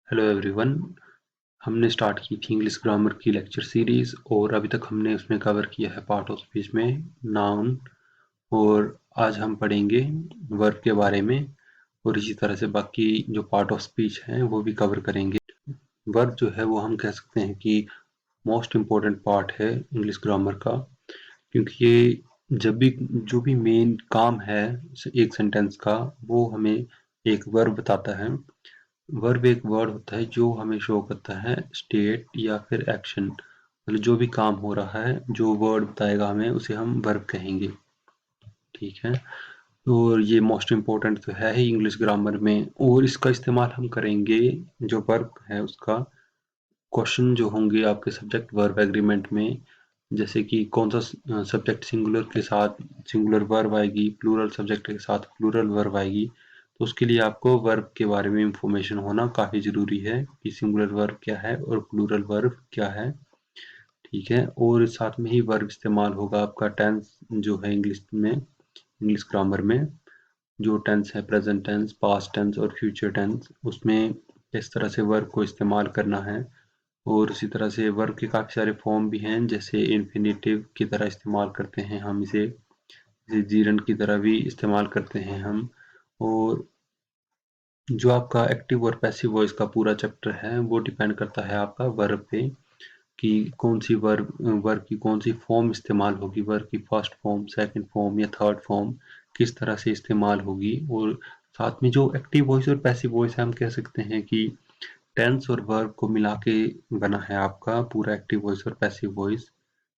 Hello everyone. हमने start की थी इंग्लिश ग्रामर की लेक्चर सीरीज और अभी तक हमने उसमें कवर किया है पार्ट ऑफ स्पीच में नाउन। और आज हम पढ़ेंगे वर्ब के बारे में और इसी तरह से बाकी जो पार्ट ऑफ स्पीच हैं वो भी कवर करेंगे। वर्ब जो है वो हम कह सकते हैं कि मोस्ट इम्पोर्टेंट पार्ट है इंग्लिश ग्रामर का, क्योंकि ये जब भी जो भी मेन काम है एक सेंटेंस का वो हमें एक वर्ब बताता है। वर्ब एक वर्ड होता है जो हमें शो करता है स्टेट या फिर एक्शन, मतलब जो भी काम हो रहा है जो वर्ड बताएगा हमें उसे हम वर्ब कहेंगे। ठीक है, और ये मोस्ट इम्पोर्टेंट तो है ही इंग्लिश ग्रामर में, और इसका इस्तेमाल हम करेंगे जो वर्ब है उसका। क्वेश्चन जो होंगे आपके सब्जेक्ट वर्ब एग्रीमेंट में, जैसे कि कौन सा सब्जेक्ट सिंगुलर के साथ सिंगुलर वर्ब आएगी, प्लूरल सब्जेक्ट के साथ प्लूरल वर्ब आएगी। तो उसके लिए आपको वर्ब के बारे में इंफॉर्मेशन होना काफ़ी ज़रूरी है कि सिंगुलर वर्ब क्या है और प्लूरल वर्ब क्या है। ठीक है, और साथ में ही वर्ब इस्तेमाल होगा आपका टेंस जो है इंग्लिश में, इंग्लिश ग्रामर में जो टेंस है प्रेजेंट टेंस, पास्ट टेंस और फ्यूचर टेंस, उसमें किस तरह से वर्ब को इस्तेमाल करना है। और उसी तरह से वर्ब के काफ़ी सारे फॉर्म भी हैं, जैसे इन्फिनेटिव की तरह इस्तेमाल करते हैं हम इसे, जैसे जीरन की तरह भी इस्तेमाल करते हैं हम। और जो आपका एक्टिव और पैसिव वॉइस का पूरा चैप्टर है वो डिपेंड करता है आपका वर्ब पे कि कौन सी वर्ब वर्ब की कौन सी फॉर्म इस्तेमाल होगी, वर्ब की फर्स्ट फॉर्म, सेकंड फॉर्म या थर्ड फॉर्म किस तरह से इस्तेमाल होगी। और साथ में जो एक्टिव वॉइस और पैसिव वॉइस है हम कह सकते हैं कि टेंस और वर्ब को मिला के बना है आपका पूरा एक्टिव वॉइस और पैसिव वॉइस।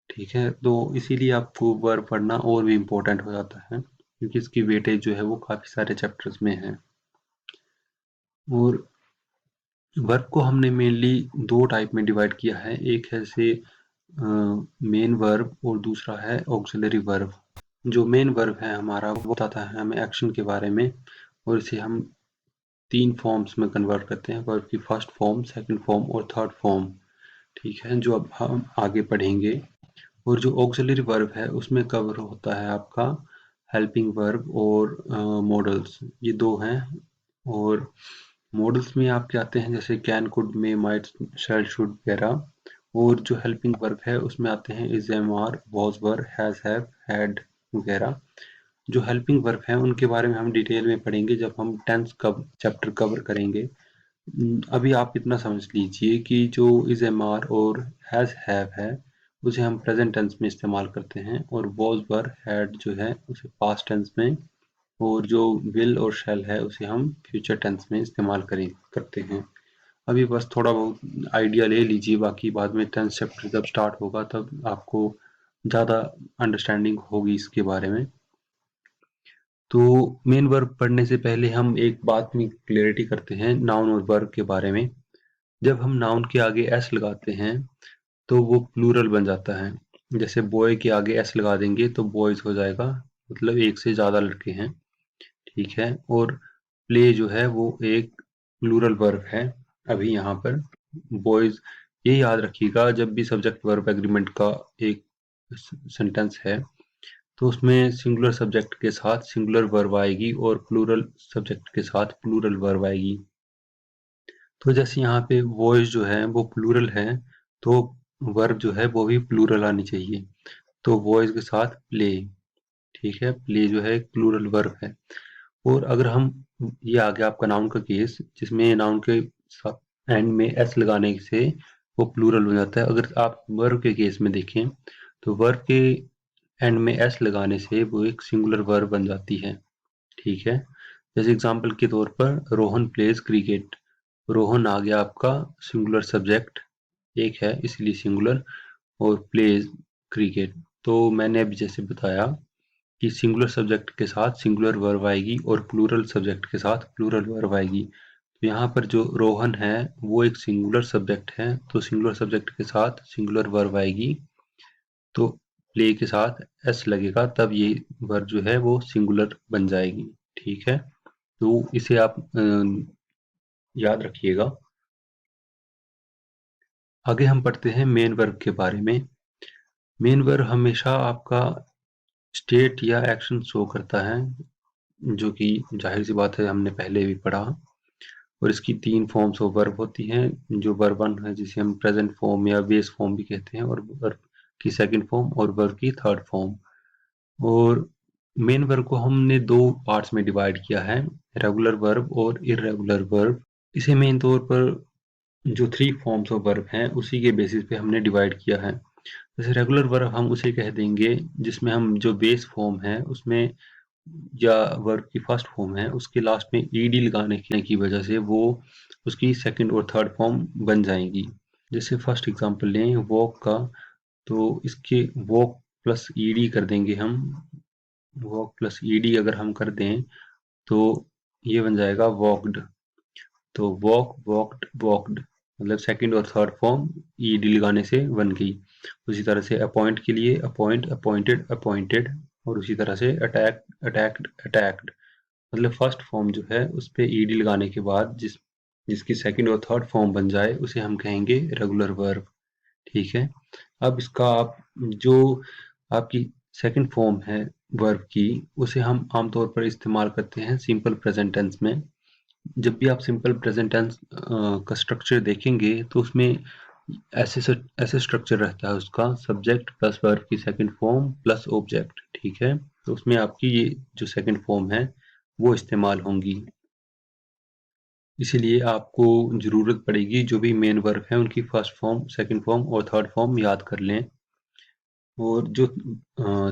ठीक है, तो इसीलिए आपको वर्ब पढ़ना और भी इम्पोर्टेंट हो जाता है क्योंकि इसकी वेटेज जो है वो काफ़ी सारे चैप्टर्स में है। और वर्ब को हमने मेनली दो टाइप में डिवाइड किया है, एक है से मेन वर्ब और दूसरा है ऑक्सिलरी वर्ब। जो मेन वर्ब है हमारा वो बताता है हमें एक्शन के बारे में, और इसे हम तीन फॉर्म्स में कन्वर्ट करते हैं, वर्ब की फर्स्ट फॉर्म, सेकंड फॉर्म और थर्ड फॉर्म। ठीक है, जो अब हम आगे पढ़ेंगे। और जो ऑक्सिलरी वर्ब है उसमें कवर होता है आपका हेल्पिंग वर्ब और मॉडल्स, ये दो हैं। और मॉडल्स में आपके आते हैं जैसे can, could, may, might, shall, should वगैरह। और जो हेल्पिंग वर्ब है उसमें आते हैं is, am, are, was, were, has, have, had वगैरह। जो हेल्पिंग वर्ब है उनके बारे में हम डिटेल में पढ़ेंगे जब हम टेंस कब चैप्टर कवर करेंगे। अभी आप इतना समझ लीजिए कि जो इज, एम, आर और हैज, हैव है उसे हम प्रेजेंट टेंस में इस्तेमाल करते हैं, और वॉज, वर, हैड जो है उसे पास्ट टेंस में, और जो विल और शैल है उसे हम फ्यूचर टेंस में इस्तेमाल करते हैं। अभी बस थोड़ा बहुत आइडिया ले लीजिए, बाकी बाद में टेंस चैप्टर जब स्टार्ट होगा तब आपको ज़्यादा अंडरस्टैंडिंग होगी इसके बारे में। तो मेन वर्ब पढ़ने से पहले हम एक बात में क्लियरिटी करते हैं नाउन और वर्ब के बारे में। जब हम नाउन के आगे एस लगाते हैं तो वो प्लूरल बन जाता है। जैसे बॉय के आगे एस लगा देंगे तो बॉयज हो जाएगा, मतलब एक से ज़्यादा लड़के हैं। ठीक है, और प्ले जो है वो एक प्लूरल वर्ब है। अभी यहाँ पर बॉयज, ये याद रखिएगा जब भी सब्जेक्ट वर्ब एग्रीमेंट का एक सेंटेंस है तो उसमें सिंगुलर सब्जेक्ट के साथ सिंगुलर वर्ब आएगी और प्लूरल सब्जेक्ट के साथ प्लूरल वर्ब आएगी। तो जैसे यहाँ पे वॉइस जो है वो प्लूरल है, तो वर्ब जो है वो भी प्लूरल आनी चाहिए। तो वॉइस के साथ प्ले। ठीक है, प्ले जो है एक प्लूरल वर्ब है। और अगर हम, ये आ गया आपका नाउन का केस जिसमें नाउन के एंड में एस लगाने से वो प्लूरल हो जाता है। अगर आप वर्ब के केस में देखें तो वर्ब के एंड में एस लगाने से वो एक सिंगुलर वर्ब बन जाती है। ठीक है, जैसे एग्जांपल के तौर पर रोहन प्लेज क्रिकेट। रोहन आ गया आपका सिंगुलर सब्जेक्ट, एक है इसलिए सिंगुलर, और प्लेज क्रिकेट। तो मैंने अभी जैसे बताया कि सिंगुलर सब्जेक्ट के साथ सिंगुलर वर्ब आएगी और प्लूरल सब्जेक्ट के साथ प्लूरल वर्ब आएगी। तो यहाँ पर जो रोहन है वो एक सिंगुलर सब्जेक्ट है, तो सिंगुलर सब्जेक्ट के साथ सिंगुलर वर्ब आएगी, तो प्ले के साथ एस लगेगा तब ये वर्ब जो है वो सिंगुलर बन जाएगी। ठीक है, तो इसे आप याद रखिएगा। आगे हम पढ़ते हैं मेन वर्ब के बारे में। मेन वर्ब हमेशा आपका स्टेट या एक्शन शो करता है, जो कि जाहिर सी बात है हमने पहले भी पढ़ा। और इसकी 3 फॉर्म्स ऑफ वर्ब होती हैं, जो वर्ब 1 है जिसे हम प्रेजेंट फॉर्म या बेस फॉर्म भी कहते हैं, और वर्ब की सेकंड फॉर्म और वर्ब की थर्ड फॉर्म। और मेन वर्ब को हमने 2 पार्ट्स में डिवाइड किया है, रेगुलर वर्ब और इर्रेगुलर वर्ब। इसे मेन तौर पर जो 3 फॉर्म्स ऑफ वर्ब हैं उसी के बेसिस पे हमने डिवाइड किया है। जैसे रेगुलर वर्ब हम उसे कह देंगे जिसमें हम जो बेस फॉर्म है उसमें या वर्ब की फर्स्ट फॉर्म है उसके लास्ट में ईडी लगाने की वजह से वो उसकी सेकंड और थर्ड फॉर्म बन जाएगी। जैसे फर्स्ट एग्जांपल लें वॉक का, तो इसके वॉक प्लस ईडी कर देंगे हम, वॉक प्लस ईडी अगर हम कर दें तो ये बन जाएगा वॉकड। तो वॉक, वॉकड, वॉकड, मतलब सेकंड और थर्ड फॉर्म ईडी लगाने से बन गई। उसी तरह से अपॉइंट के लिए अपॉइंट, अपॉइंटेड, अपॉइंटेड, और उसी तरह से अटैक, अटैक्ड, अटैक्ड। मतलब फर्स्ट फॉर्म जो है उस पे ईडी लगाने के बाद जिसकी सेकंड और थर्ड फॉर्म बन जाए उसे हम कहेंगे रेगुलर वर्ब। ठीक है। अब इसका आप जो आपकी सेकंड फॉर्म है वर्ब की उसे हम आमतौर पर इस्तेमाल करते हैं सिंपल प्रेजेंट टेंस में। जब भी आप सिंपल प्रेजेंट टेंस का स्ट्रक्चर देखेंगे तो उसमें ऐसे स्ट्रक्चर रहता है उसका, सब्जेक्ट प्लस वर्ब की सेकंड फॉर्म प्लस ऑब्जेक्ट। ठीक है। तो उसमें आपकी ये जो सेकंड फॉर्म है वो इस्तेमाल होंगी। इसीलिए आपको ज़रूरत पड़ेगी जो भी मेन वर्ब है उनकी फर्स्ट फॉर्म, सेकंड फॉर्म और थर्ड फॉर्म याद कर लें। और जो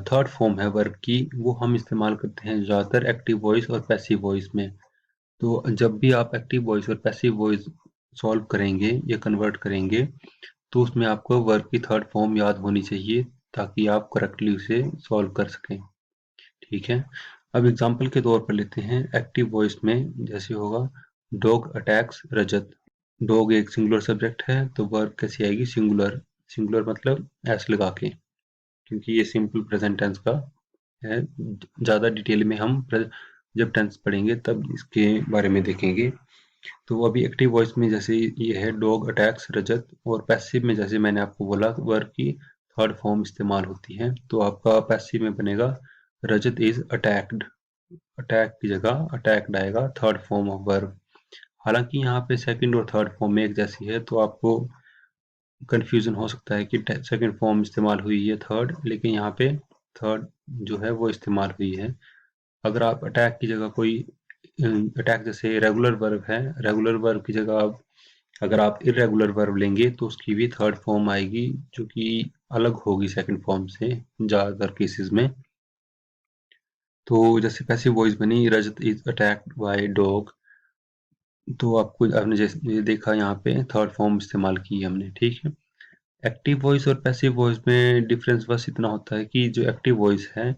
थर्ड फॉर्म है वर्ब की वो हम इस्तेमाल करते हैं ज़्यादातर एक्टिव वॉइस और पैसिव वॉइस में। तो जब भी आप एक्टिव वॉइस और पैसिव वॉइस सॉल्व करेंगे या कन्वर्ट करेंगे तो उसमें आपको वर्ब की थर्ड फॉर्म याद होनी चाहिए ताकि आप करेक्टली उसे सॉल्व कर सकें। ठीक है। अब एग्जांपल के तौर पर लेते हैं एक्टिव वॉइस में, जैसे होगा डॉग अटैक्स रजत। डॉग एक सिंगुलर सब्जेक्ट है तो वर्ब कैसी आएगी, सिंगुलर। सिंगुलर मतलब एस लगा के, क्योंकि ये सिंपल प्रेजेंट टेंस का है। ज़्यादा डिटेल में हम जब टेंस पढ़ेंगे तब इसके बारे में देखेंगे। तो अभी एक्टिव वॉइस में जैसे ये है डॉग अटैक्स रजत, और पैसिव में जैसे मैंने आपको बोला वर्ब की थर्ड फॉर्म इस्तेमाल होती है, तो आपका पैसिव में बनेगा रजत इज अटैक्ड। अटैक की जगह अटैक्ड आएगा, थर्ड फॉर्म ऑफ वर्ब। हालांकि यहाँ पे सेकंड और थर्ड फॉर्म में एक जैसी है तो आपको कंफ्यूजन हो सकता है कि सेकंड फॉर्म इस्तेमाल हुई है थर्ड, लेकिन यहाँ पे थर्ड जो है वो इस्तेमाल हुई है। अगर आप अटैक की जगह कोई अटैक जैसे रेगुलर वर्ब है, रेगुलर वर्ब की जगह आप अगर आप इरेगुलर वर्ब लेंगे तो उसकी भी थर्ड फॉर्म आएगी जो कि अलग होगी सेकंड फॉर्म से ज़्यादातर केसेस में। तो जैसे पैसिव वॉइस बनी रजत इज अटैक्ड बाय डॉग, तो आपको आपने जैसे ये देखा यहाँ पे थर्ड फॉर्म इस्तेमाल की है हमने। ठीक है। एक्टिव वॉइस और पैसिव वॉइस में डिफरेंस बस इतना होता है कि जो एक्टिव वॉइस है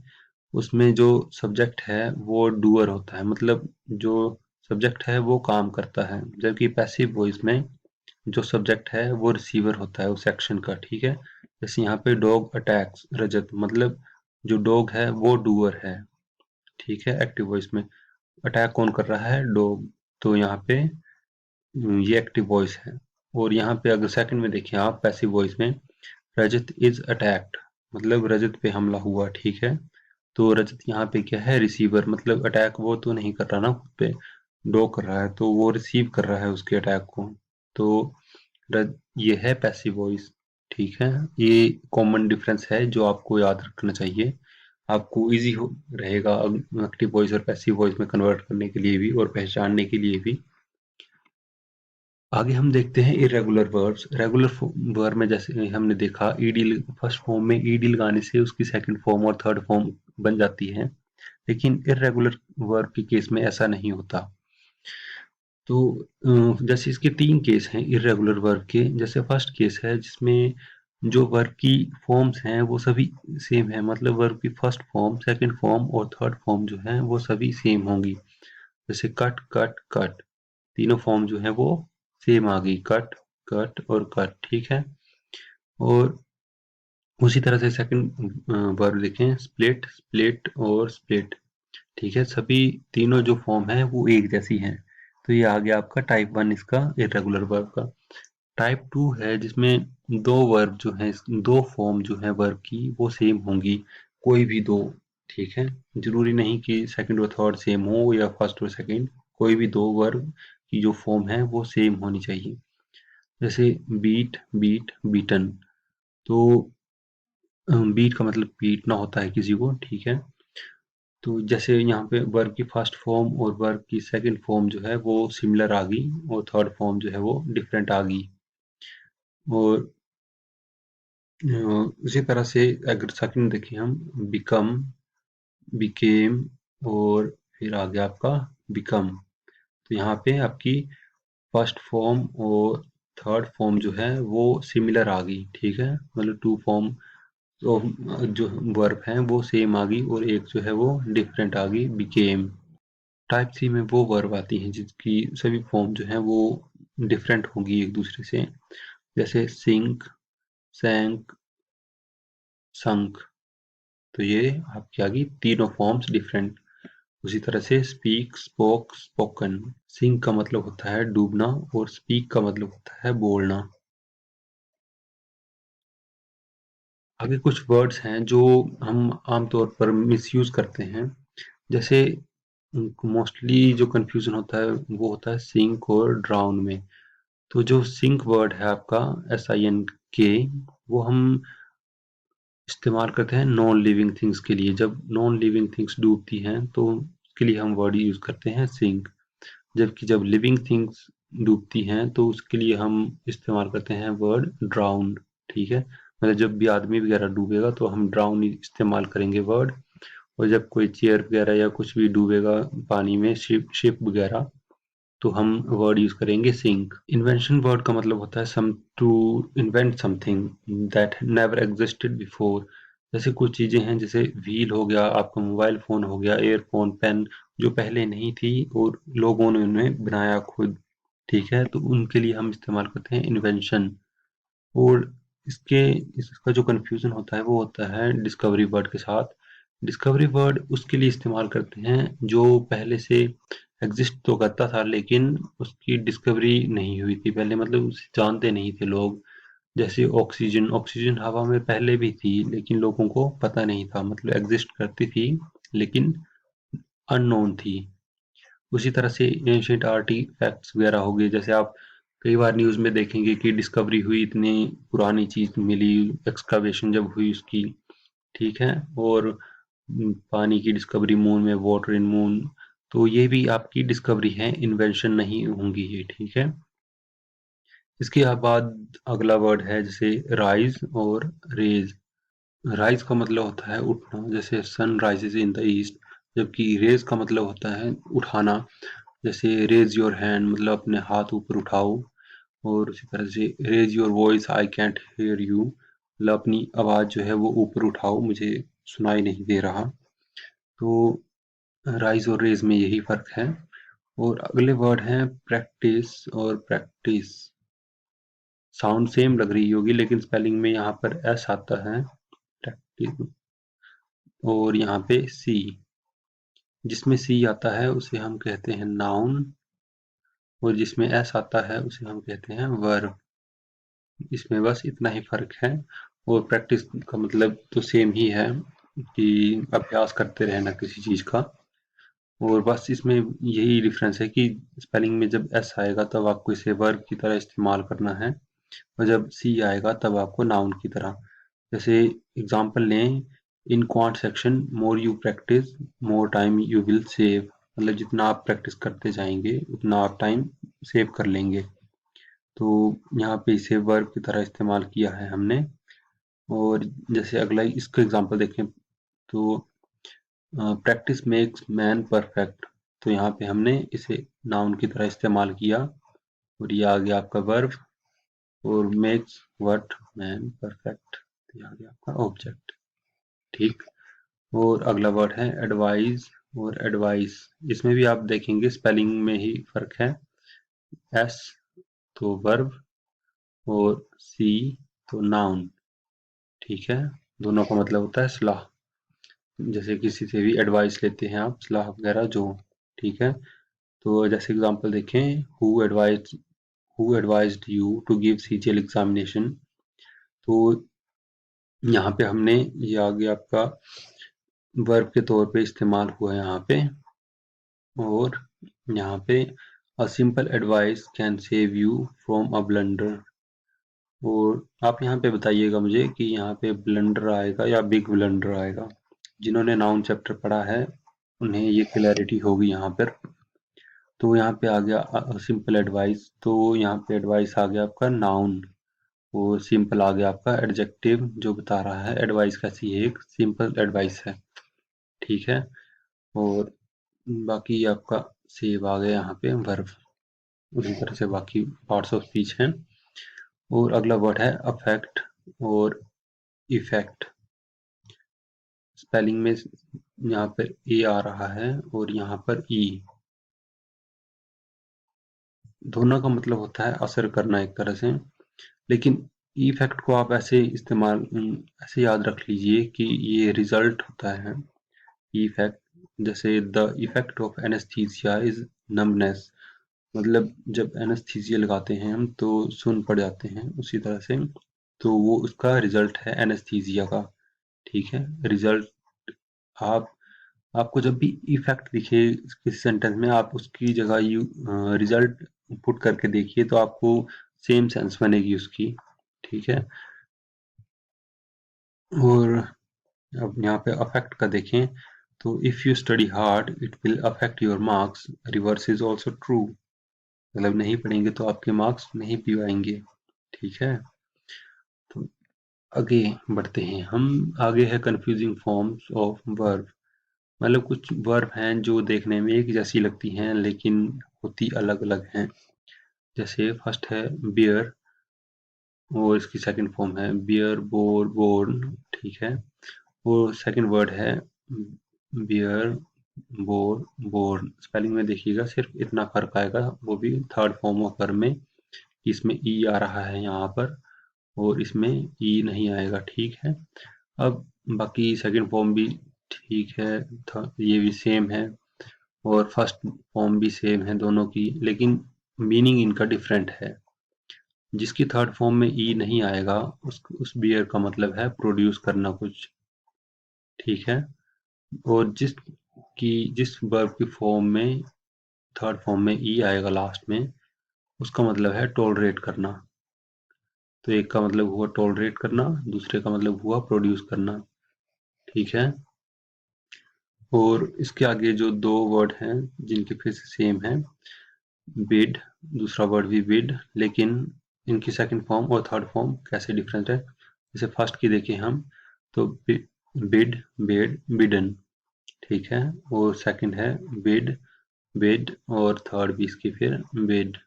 उसमें जो सब्जेक्ट है वो डूअर होता है, मतलब जो सब्जेक्ट है वो काम करता है, जबकि पैसिव वॉइस में जो सब्जेक्ट है वो रिसीवर होता है उस एक्शन का। ठीक है। जैसे यहाँ पे डॉग अटैक्स रजत, मतलब जो डॉग है वो डूअर है। ठीक है। एक्टिव वॉइस में अटैक कौन कर रहा है, डॉग। तो यहाँ पे ये एक्टिव वॉइस है। और यहाँ पे अगर सेकंड में देखें आप पैसिव वॉइस में रजत इज अटैक्ड, मतलब रजत पे हमला हुआ। ठीक है। तो रजत यहाँ पे क्या है, रिसीवर, मतलब अटैक वो तो नहीं कर रहा ना खुद पे, डॉग कर रहा है, तो वो रिसीव कर रहा है उसके अटैक को। तो ये है पैसिव वॉइस। ठीक है। ये कॉमन डिफरेंस है जो आपको याद रखना चाहिए, आपको इजी हो रहेगा एक्टिव वॉइस और पैसिव वॉइस में कन्वर्ट करने के लिए भी और पहचानने के लिए भी। आगे हम देखते हैं इरेगुलर वर्ब्स। रेगुलर वर्ब में जैसे हमने देखा ईडी, फर्स्ट फॉर्म में ईडी लगाने से उसकी सेकंड फॉर्म और थर्ड फॉर्म बन जाती है, लेकिन इरेगुलर वर्ब के केस में ऐसा नहीं होता। तो जैसे इसके 3 केस हैं इरेगुलर वर्ब के। जैसे फर्स्ट केस है जिसमें जो वर्ब की फॉर्म्स हैं वो सभी सेम है, मतलब वर्ब की फर्स्ट फॉर्म, सेकंड फॉर्म और थर्ड फॉर्म जो है वो सभी सेम होंगी। जैसे कट, कट, कट, तीनों फॉर्म जो है वो सेम आ गई, कट, कट और कट। ठीक है। और उसी तरह से सेकंड वर्ब देखें स्प्लिट, स्प्लिट और स्प्लिट। ठीक है। सभी तीनों जो फॉर्म है वो एक जैसी हैं। तो ये आ गया आपका टाइप 1 इसका इरेगुलर वर्ब का। टाइप 2 है जिसमें दो वर्ब जो हैं, दो फॉर्म जो है वर्ब की वो सेम होंगी, कोई भी दो। ठीक है। जरूरी नहीं कि सेकंड और थर्ड सेम हो या फर्स्ट और सेकंड, कोई भी दो वर्ब की जो फॉर्म है वो सेम होनी चाहिए। जैसे बीट, बीट, बीटन। तो बीट का मतलब पीटना होता है किसी को, ठीक है। तो जैसे यहाँ पे वर्ब की फर्स्ट फॉर्म और वर्ब की सेकंड फॉर्म जो है वो सिमिलर आ गई और थर्ड फॉर्म जो है वो डिफरेंट आ गई। और इसी तरह से अगर सेकंड देखें हम, बिकम, बिकेम और फिर आ गया आपका बिकम। तो यहाँ पे आपकी फर्स्ट फॉर्म और थर्ड फॉर्म जो है वो सिमिलर आ गई, ठीक है। मतलब टू फॉर्म तो जो वर्ब है वो सेम आ गई और एक जो है वो डिफरेंट आ गई, बिकेम। टाइप सी में वो वर्ब आती हैं जिसकी सभी फॉर्म जो है वो डिफरेंट होंगी एक दूसरे से। जैसे सिंक, सैंक, संक। तो ये आपकी आ गई तीनों फॉर्म्स डिफरेंट। उसी तरह से स्पीक, स्पोक, स्पोकन। सिंक का मतलब होता है डूबना और स्पीक का मतलब होता है बोलना। आगे कुछ वर्ड्स हैं जो हम आमतौर पर मिसयूज करते हैं। जैसे मोस्टली जो कंफ्यूजन होता है वो होता है सिंक और ड्राउन में। तो जो सिंक वर्ड है आपका SINK, वो हम इस्तेमाल करते हैं नॉन लिविंग थिंग्स के लिए। जब नॉन लिविंग थिंग्स डूबती हैं तो उसके लिए हम वर्ड यूज करते हैं सिंक। जबकि जब लिविंग थिंग्स डूबती हैं तो उसके लिए हम इस्तेमाल करते हैं वर्ड ड्राउन, ठीक है। मतलब जब भी आदमी वगैरह डूबेगा तो हम ड्राउन इस्तेमाल करेंगे वर्ड। और जब कोई चेयर वगैरह या कुछ भी डूबेगा पानी में, शिप शिप वगैरह, तो हम वर्ड यूज करेंगे सिंक। इन्वेंशन वर्ड का मतलब होता है some to invent something that never existed before. जैसे कुछ चीजें हैं, जैसे व्हील हो गया, आपका मोबाइल फोन हो गया, एयरफोन, पेन, जो पहले नहीं थी और लोगों ने उन्हें बनाया खुद, ठीक है। तो उनके लिए हम इस्तेमाल करते हैं इन्वेंशन। और इसके इसका जो कन्फ्यूजन होता है वो होता है डिस्कवरी वर्ड के साथ। डिस्कवरी वर्ड उसके लिए इस्तेमाल करते हैं जो पहले से एग्जिस्ट तो करता था लेकिन उसकी डिस्कवरी नहीं हुई थी पहले, मतलब उसे जानते नहीं थे लोग। जैसे ऑक्सीजन, ऑक्सीजन हवा में पहले भी थी लेकिन लोगों को पता नहीं था, मतलब एग्जिस्ट करती थी लेकिन अननोन थी। उसी तरह से एंशिएंट आर्टिफैक्ट्स वगैरह हो गए। जैसे आप कई बार न्यूज़ में देखेंगे कि डिस्कवरी हुई, इतनी पुरानी चीज़ मिली, एक्सकवेशन जब हुई उसकी, ठीक है। और पानी की डिस्कवरी मून में, वाटर इन मून। तो ये भी आपकी डिस्कवरी है, इन्वेंशन नहीं होंगी ये, ठीक है। इसके बाद अगला वर्ड है जैसे राइज और रेज। राइज का मतलब होता है उठना, जैसे sun rises in the east. जबकि रेज का मतलब होता है उठाना, जैसे रेज योर हैंड, मतलब अपने हाथ ऊपर उठाओ। और उसी तरह से raise your voice I can't hear you, मतलब अपनी आवाज़ जो है वो ऊपर उठाओ, मुझे सुनाई नहीं दे रहा। तो राइज और रेज में यही फर्क है। और अगले वर्ड हैं प्रैक्टिस और प्रैक्टिस। साउंड सेम लग रही होगी लेकिन स्पेलिंग में यहाँ पर एस आता है, प्रैक्टिस, और यहाँ पे सी। जिसमें सी आता है उसे हम कहते हैं नाउन और जिसमें एस आता है उसे हम कहते हैं वर्ब। इसमें बस इतना ही फर्क है। और प्रैक्टिस का मतलब तो सेम ही है कि अभ्यास करते रहना किसी चीज़ का। और बस इसमें यही डिफरेंस है कि स्पेलिंग में जब एस आएगा तब आपको इसे वर्ब की तरह इस्तेमाल करना है और जब सी आएगा तब आपको नाउन की तरह। जैसे एग्जांपल लें, in quant section more you practice more time you will save. मतलब जितना आप प्रैक्टिस करते जाएंगे उतना आप टाइम सेव कर लेंगे। तो यहाँ पे इसे वर्ब की तरह इस्तेमाल किया है हमने। और जैसे अगला इसका एग्जांपल देखें तो प्रैक्टिस मेक्स मैन परफेक्ट। तो यहाँ पे हमने इसे नाउन की तरह इस्तेमाल किया और ये आ गया आपका वर्ब। और मेक्स व्हाट मैन परफेक्ट, ये आ गया आपका ऑब्जेक्ट, ठीक। और अगला वर्ड है एडवाइस और एडवाइस। इसमें भी आप देखेंगे स्पेलिंग में ही फर्क है। एस तो वर्ब और सी तो नाउन, ठीक है। दोनों का मतलब होता है सलाह। जैसे किसी से भी एडवाइस लेते हैं आप, सलाह वगैरह जो, ठीक है। तो जैसे एग्जांपल देखें, who advised you to give CGL examination. तो यहाँ पे हमने ये आगे आपका वर्ब के तौर पे इस्तेमाल हुआ है यहाँ पे। और यहाँ पे a simple advice can save you from a blunder. और आप यहाँ पे बताइएगा मुझे कि यहाँ पे ब्लंडर आएगा या बिग ब्लंडर आएगा। जिन्होंने नाउन चैप्टर पढ़ा है उन्हें ये क्लैरिटी होगी यहाँ पर। तो यहाँ पे आ गया सिंपल एडवाइस, तो यहाँ पे एडवाइस आ गया आपका नाउन, और सिंपल आ गया आपका एडजेक्टिव जो बता रहा है एडवाइस कैसी है, एक सिंपल एडवाइस है। ठीक है। और बाकी आपका सेव आ गया यहाँ पे वर्ब। उसी तरह से बाकी पार्ट्स ऑफ स्पीच हैं। और अगला वर्ड है अफेक्ट और इफेक्ट। स्पेलिंग में यहाँ पर ए आ रहा है और यहाँ पर ई। दोनों का मतलब होता है असर करना एक तरह से, लेकिन इफेक्ट को आप ऐसे इस्तेमाल ऐसे याद रख लीजिए कि ये रिजल्ट होता है इफेक्ट। जैसे the effect of anaesthesia is numbness, मतलब जब एनेस्थीसिया लगाते हैं हम तो सुन पड़ जाते हैं, उसी तरह से तो वो उसका रिजल्ट है एनेस्थीसिया का। ठीक है। रिजल्ट आप आपको जब भी इफेक्ट दिखे किसी सेंटेंस में, आप उसकी जगह यू रिजल्ट पुट करके देखिए तो आपको सेम सेंस बनेगी उसकी। ठीक है। और अब यहाँ पे अफेक्ट का देखें तो if you study hard it will affect your marks, reverse is also true. मतलब नहीं पढ़ेंगे तो आपके मार्क्स नहीं भी आएंगे। ठीक है। तो आगे बढ़ते हैं हम। आगे है कंफ्यूजिंग फॉर्म्स ऑफ वर्ब। मतलब कुछ वर्ब हैं जो देखने में एक जैसी लगती हैं लेकिन होती अलग अलग हैं। जैसे फर्स्ट है बियर, और इसकी सेकंड फॉर्म है बियर बोर बोर्न। ठीक है। और सेकंड वर्ड है बियर बोर बोर्न। स्पेलिंग में देखिएगा सिर्फ इतना फर्क आएगा, वो भी थर्ड फॉर्म ऑफ वर्ब में। इसमें ई आ रहा है यहाँ पर और इसमें ई नहीं आएगा। ठीक है। अब बाकी सेकंड फॉर्म भी ठीक है, ये भी सेम है और फर्स्ट फॉर्म भी सेम है दोनों की, लेकिन मीनिंग इनका डिफरेंट है। जिसकी थर्ड फॉर्म में ई नहीं आएगा उस बियर का मतलब है प्रोड्यूस करना कुछ। ठीक है। और जिस वर्ब की फॉर्म में थर्ड फॉर्म में ई आएगा लास्ट में, उसका मतलब है टॉलरेट करना। तो एक का मतलब हुआ टॉलरेट करना, दूसरे का मतलब हुआ प्रोड्यूस करना। ठीक है। और इसके आगे जो दो वर्ड हैं जिनके फिर से सेम है, बिड, दूसरा वर्ड भी बिड, लेकिन इनकी सेकंड फॉर्म और थर्ड फॉर्म कैसे डिफरेंट है। जैसे फर्स्ट की देखें हम तो बिड बेड बिडन। ठीक है। और सेकंड है बिड बेड, और थर्ड भी इसकी फिर बेड।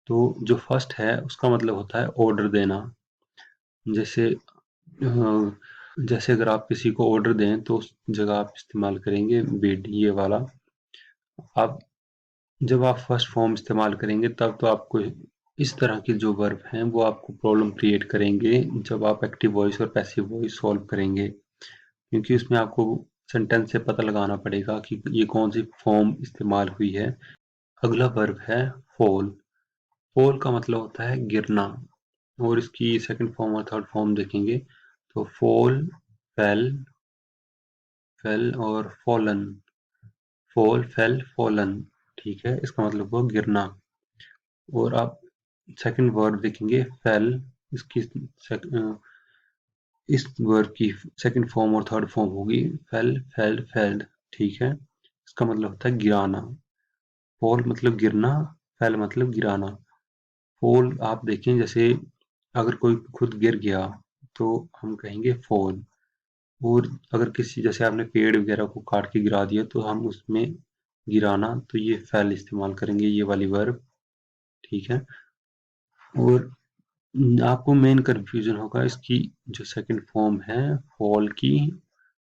तो जो फर्स्ट है उसका मतलब होता है ऑर्डर देना। जैसे जैसे अगर आप किसी को ऑर्डर दें तो उस जगह आप इस्तेमाल करेंगे बिड, ये वाला। आप जब आप फर्स्ट फॉर्म इस्तेमाल करेंगे तब तो आपको इस तरह के जो वर्ब हैं वो आपको प्रॉब्लम क्रिएट करेंगे जब आप एक्टिव वॉइस और पैसिव वॉइस सॉल्व करेंगे, क्योंकि उसमें आपको सेंटेंस से पता लगाना पड़ेगा कि ये कौन सी फॉर्म इस्तेमाल हुई है। अगला वर्ब है फॉल। फॉल का मतलब होता है गिरना, और इसकी सेकंड फॉर्म और थर्ड फॉर्म देखेंगे तो फॉल, फेल, फेल और फॉलन। Fall, fail, fallen. ठीक है। इसका मतलब हुआ गिरना। और आप सेकंड वर्ड देखेंगे फेल, इसकी इस वर्ब की सेकंड फॉर्म और थर्ड फॉर्म होगी फेल, फेल, फेल्ड। ठीक है। इसका मतलब होता है गिराना। फॉल मतलब गिरना, फेल मतलब गिराना। फॉल आप देखें जैसे अगर कोई खुद गिर गया तो हम कहेंगे फॉल। और अगर किसी जैसे आपने पेड़ वगैरह को काट के गिरा दिया तो हम उसमें गिराना तो ये फेल इस्तेमाल करेंगे, ये वाली वर्ब। ठीक है। और आपको मेन कंफ्यूजन होगा इसकी जो सेकंड फॉर्म है फॉल की,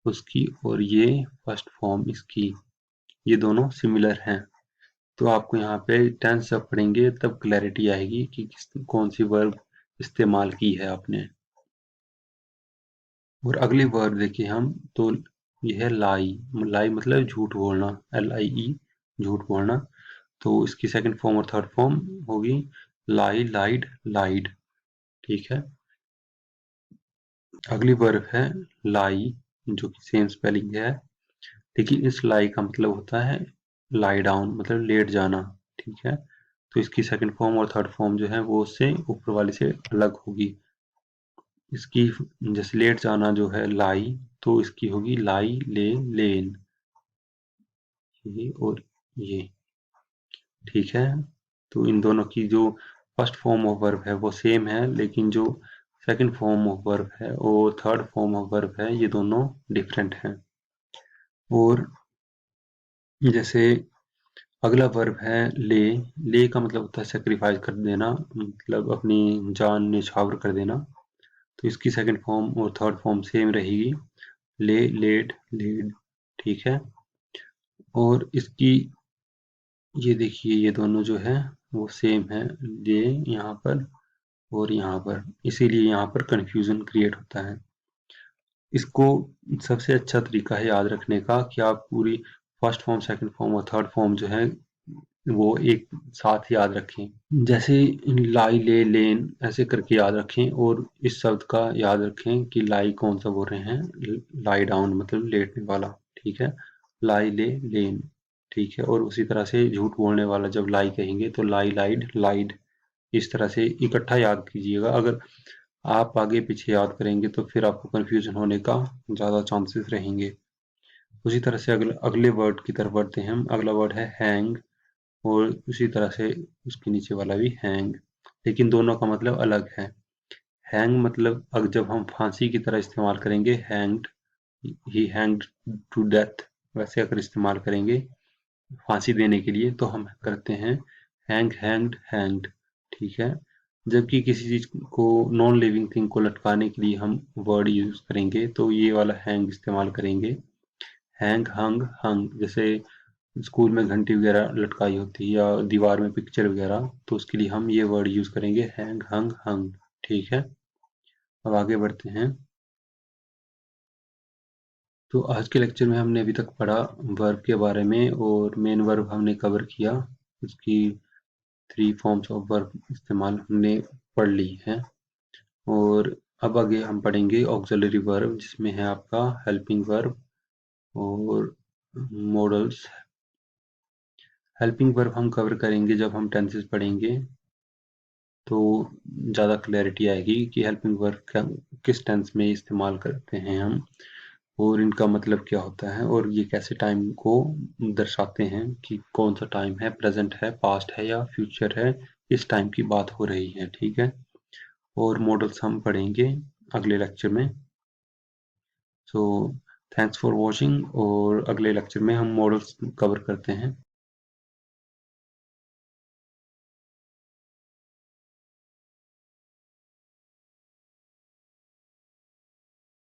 उसकी, और ये फर्स्ट फॉर्म इसकी, ये दोनों सिमिलर हैं। तो आपको यहाँ पे टेंस जब पढ़ेंगे तब क्लैरिटी आएगी कि कौन सी वर्ब इस्तेमाल की है आपने। और अगली वर्ब देखिए हम तो यह है लाई। लाई मतलब झूठ बोलना, LIE, झूठ बोलना। तो इसकी सेकंड फॉर्म और थर्ड फॉर्म होगी लाई, लाइड, लाइड। ठीक है। अगली वर्ब है लाई, जो कि सेम स्पेलिंग है, लेकिन इस लाई का मतलब होता है लाई डाउन, मतलब लेट जाना। ठीक है, तो इसकी सेकंड फॉर्म और थर्ड फॉर्म जो है वो उससे ऊपर वाले से अलग होगी। इसकी जैसे लेट जाना जो है लाई, तो इसकी होगी लाई ले लेन, ये और ये, ठीक है। तो इन दोनों की जो फर्स्ट फॉर्म ऑफ वर्ब है वो सेम है, लेकिन जो सेकंड फॉर्म ऑफ वर्ब है और थर्ड फॉर्म ऑफ वर्ब है ये दोनों डिफरेंट हैं। और जैसे अगला वर्ब है ले। ले का मतलब होता है सेक्रीफाइस कर देना, मतलब अपनी जान न्यौछावर कर देना। तो इसकी सेकंड फॉर्म और थर्ड फॉर्म सेम रहेगी, ले लेड लेड, ठीक है। और इसकी ये देखिए ये दोनों जो है वो सेम है, ये यहाँ पर और यहाँ पर, इसीलिए यहाँ पर कंफ्यूजन क्रिएट होता है। इसको सबसे अच्छा तरीका है याद रखने का कि आप पूरी फर्स्ट फॉर्म सेकंड फॉर्म और थर्ड फॉर्म जो है वो एक साथ याद रखें। जैसे लाई ले लेन ऐसे करके याद रखें, और इस शब्द का याद रखें कि लाई कौन सा बोल रहे हैं, लाई डाउन मतलब लेटने वाला, ठीक है, लाई ले लेन, ठीक है। और उसी तरह से झूठ बोलने वाला जब लाई कहेंगे तो लाई लाइड लाइड, इस तरह से इकट्ठा याद कीजिएगा। अगर आप आगे पीछे याद करेंगे तो फिर आपको कंफ्यूजन होने का ज़्यादा चांसेस रहेंगे। उसी तरह से अगले वर्ड की तरफ बढ़ते हैं हम। अगला वर्ड है हैंग, और उसी तरह से उसके नीचे वाला भी हैंग, लेकिन दोनों का मतलब अलग है। हैंग मतलब अगर जब हम फांसी की तरह इस्तेमाल करेंगे, hanged, he hanged to death, वैसे अगर इस्तेमाल करेंगे फांसी देने के लिए तो हम करते हैं हैंग हैंग्ड हैंग्ड, ठीक है। जबकि किसी चीज को नॉन लिविंग थिंग को लटकाने के लिए हम वर्ड यूज करेंगे तो ये वाला हैंग इस्तेमाल करेंगे, हैंग हंग हंग। जैसे स्कूल में घंटी वगैरह लटकाई होती है या दीवार में पिक्चर वगैरह, तो उसके लिए हम ये वर्ड यूज करेंगे हैंग हंग हंग, ठीक है। अब आगे बढ़ते हैं। तो आज के लेक्चर में हमने अभी तक पढ़ा वर्ब के बारे में, और मेन वर्ब हमने कवर किया, उसकी 3 फॉर्म्स ऑफ वर्ब इस्तेमाल हमने पढ़ ली है। और अब आगे हम पढ़ेंगे ऑक्सिलरी वर्ब, जिसमें है आपका हेल्पिंग वर्ब और मॉडल्स। हेल्पिंग वर्ब हम कवर करेंगे जब हम टेंसेस पढ़ेंगे, तो ज़्यादा क्लैरिटी आएगी कि हेल्पिंग वर्ब किस टेंस में इस्तेमाल करते हैं हम, और इनका मतलब क्या होता है, और ये कैसे टाइम को दर्शाते हैं कि कौन सा टाइम है, प्रेजेंट है, पास्ट है या फ्यूचर है, इस टाइम की बात हो रही है, ठीक है। और मॉडल्स हम पढ़ेंगे अगले लेक्चर में। सो थैंक्स फॉर वॉचिंग, और अगले लेक्चर में हम मॉडल्स कवर करते हैं।